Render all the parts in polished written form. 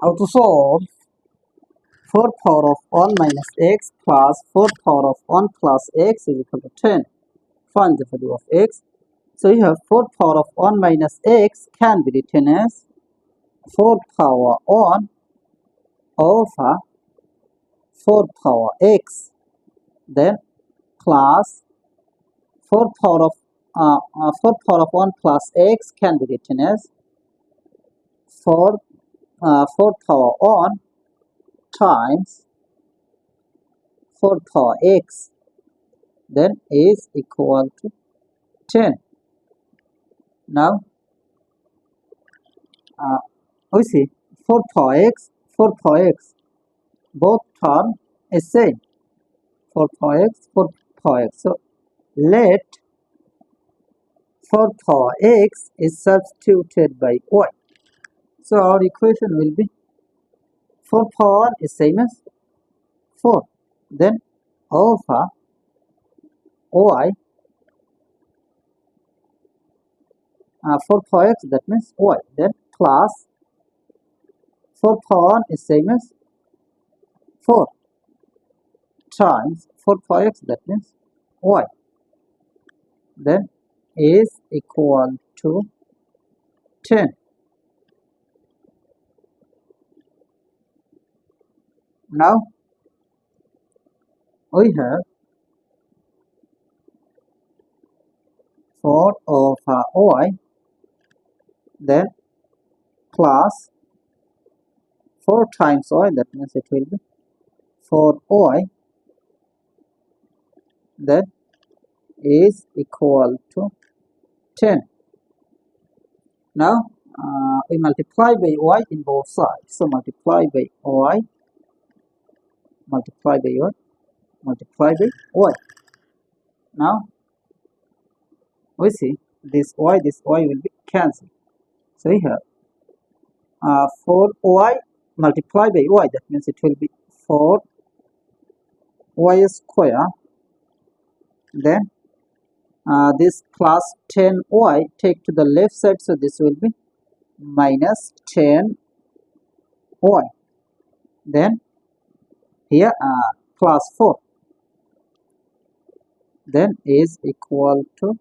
How to solve 4 power of 1 minus x plus 4 power of 1 plus x is equal to 10. Find the value of x. So you have 4 power of 1 minus x can be written as 4 power 1 over 4 power x, then plus 4 power of 1 plus x can be written as 4 power 1 times 4 power x, then is equal to 10. Now we see 4 power x, both term is same. 4 power x, 4 power x. So let 4 power x is substituted by y. So our equation will be 4 power 1 is same as 4, then over y, 4 power x, that means y, then plus 4 power 1 is same as 4 times 4 power x, that means y, then is equal to 10. Now we have 4 over y, then plus 4 times y, that means it will be 4y, then is equal to 10. Now we multiply by y in both sides. So multiply by y, multiply by y, multiply by y. Now we see this y will be cancelled. So we have 4y multiplied by y, that means it will be 4y square, then this plus 10y take to the left side, so this will be minus 10y, then here plus 4, then is equal to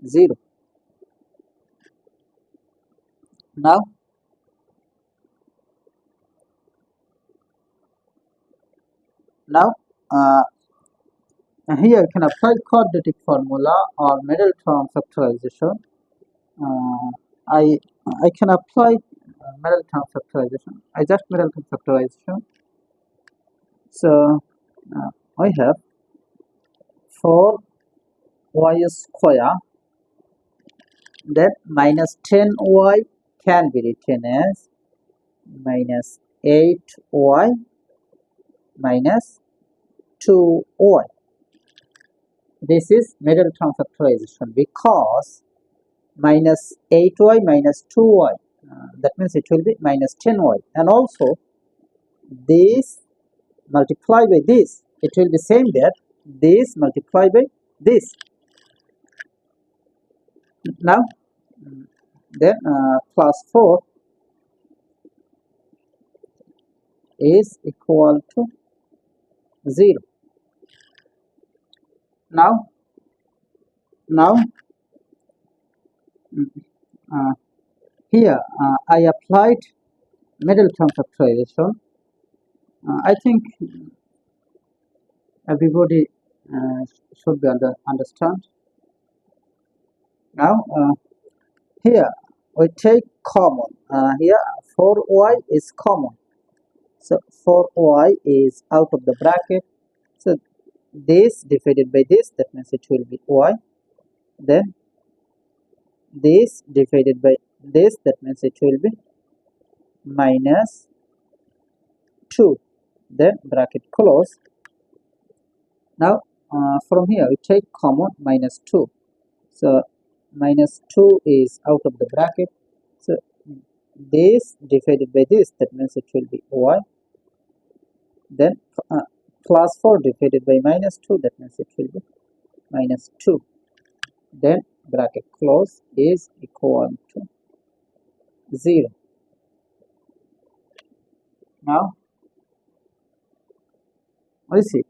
0. Now here you can apply quadratic formula or middle term factorization. I can apply middle term factorization. I just middle term factorization. So I have 4y square, then minus 10y can be written as minus 8y minus 2y. This is middle term factorization because minus 8y minus 2y, that means it will be minus 10y, and also this multiplied by this, it will be same that this multiplied by this. Now then plus 4 is equal to 0. Now here I applied middle term factorization. I think everybody should be understand. Now here we take common. Here 4y is common, so 4y is out of the bracket. So this divided by this, that means it will be y, then this divided by this, that means it will be minus 2, then bracket close. Now from here we take common minus 2, so minus 2 is out of the bracket, so this divided by this, that means it will be y, then plus 4 divided by minus 2, that means it will be minus 2, then bracket close is equal to 0. Now I see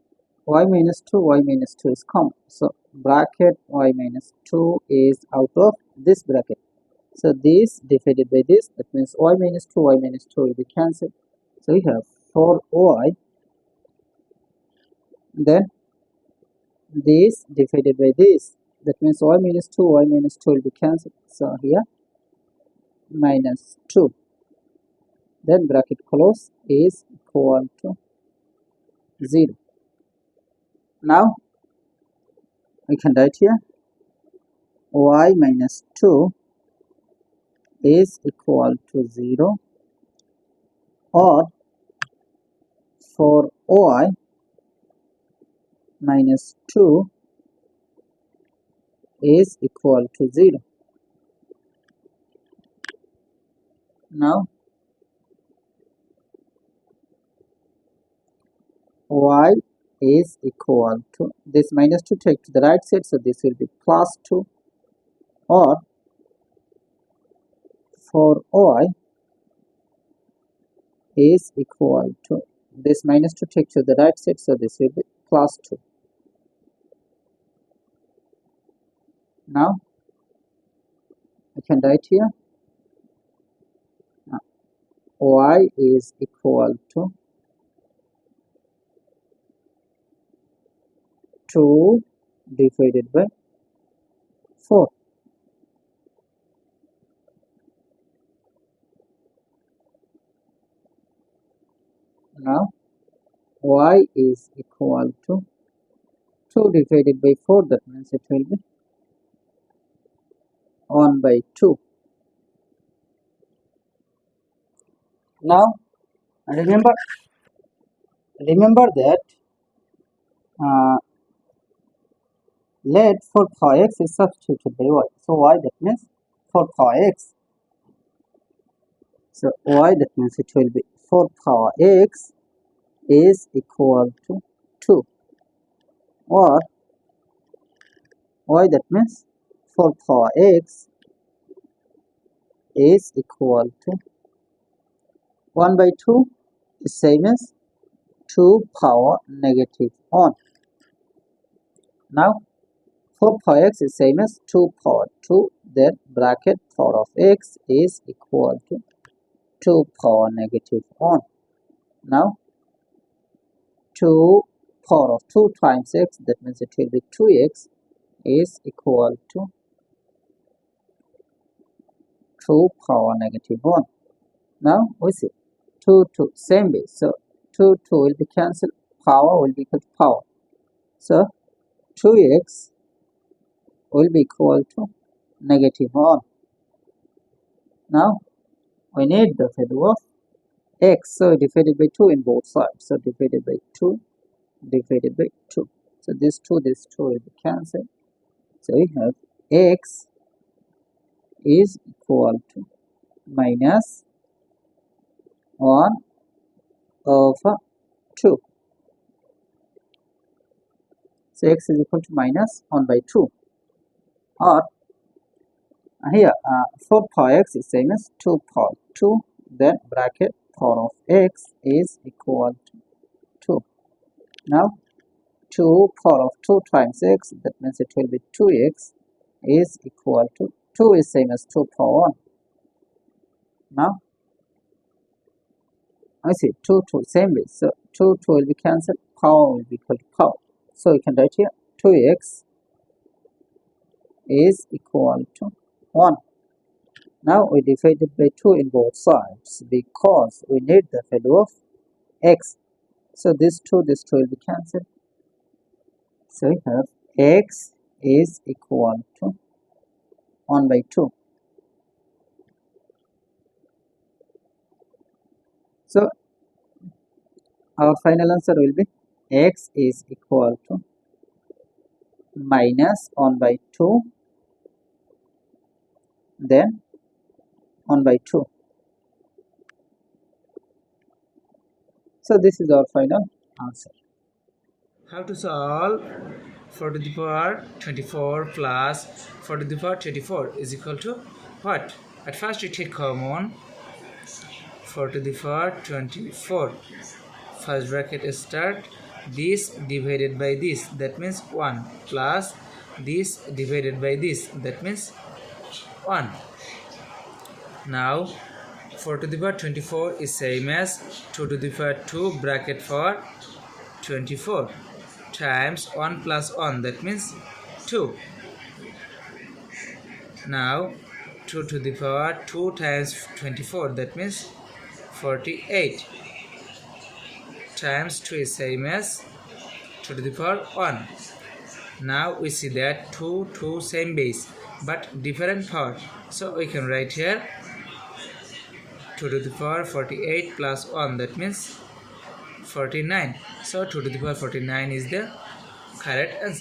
y minus 2 is common. So bracket y minus 2 is out of this bracket. So this divided by this, that means y minus 2 will be cancelled. So we have 4y, then this divided by this, that means y minus 2 will be cancelled. So here minus 2, then bracket close is equal to 0. Now we can write here y minus 2 is equal to 0, or for y minus 2 is equal to 0. Now y is equal to, this minus 2 take to the right side, so this will be plus 2, or for y is equal to, this minus 2 take to the right side, so this will be plus 2. Now I can write here y is equal to 2 divided by 4. Now y is equal to 2 divided by 4, that means it will be 1 by 2. Now remember that let 4 power x is substituted by y. So y, that means 4 power x. So y, that means it will be 4 power x is equal to 2, or y, that means 4 power x is equal to 1 by 2 is same as 2 power negative 1. Now 4 power x is same as 2 power 2, then bracket power of x is equal to 2 power negative 1. Now 2 power of 2 times x, that means it will be 2x, is equal to 2 power negative 1. Now we see 2 same way, so 2 will be cancelled, power will be equal to power. So 2x will be equal to negative 1. Now we need the value of x, so divided by 2 in both sides, so divided by 2 divided by 2. So this 2 will be cancelled. So we have x is equal to minus 1 over 2. So x is equal to minus 1 by 2, or here 4 power x is same as 2 power 2, then bracket power of x is equal to 2. Now 2 power of 2 times x, that means it will be 2x, is equal to 2 is same as 2 power 1. Now I see 2 same way, so 2 will be cancelled, power will be equal to power. So we can write here 2x is equal to 1. Now we divided by 2 in both sides because we need the value of x. So this 2 will be cancelled. So we have x is equal to 1 by 2. So our final answer will be x is equal to minus 1 by 2, then 1 by 2. So this is our final answer. How to solve 4 to the power 24 plus 4 to the power 24 is equal to what? At first we take common 4 to the power 24. First bracket start. This divided by this, that means 1, plus this divided by this, that means 1. Now 4 to the power 24 is same as 2 to the power 2 bracket for 24 times 1 plus 1, that means 2. Now 2 to the power 2 times 24, that means 48 times 2 is same as 2 to the power 1. Now we see that 2 same base but different power, so we can write here 2 to the power 48 plus 1, that means 49. So 2 to the power 49 is the correct answer.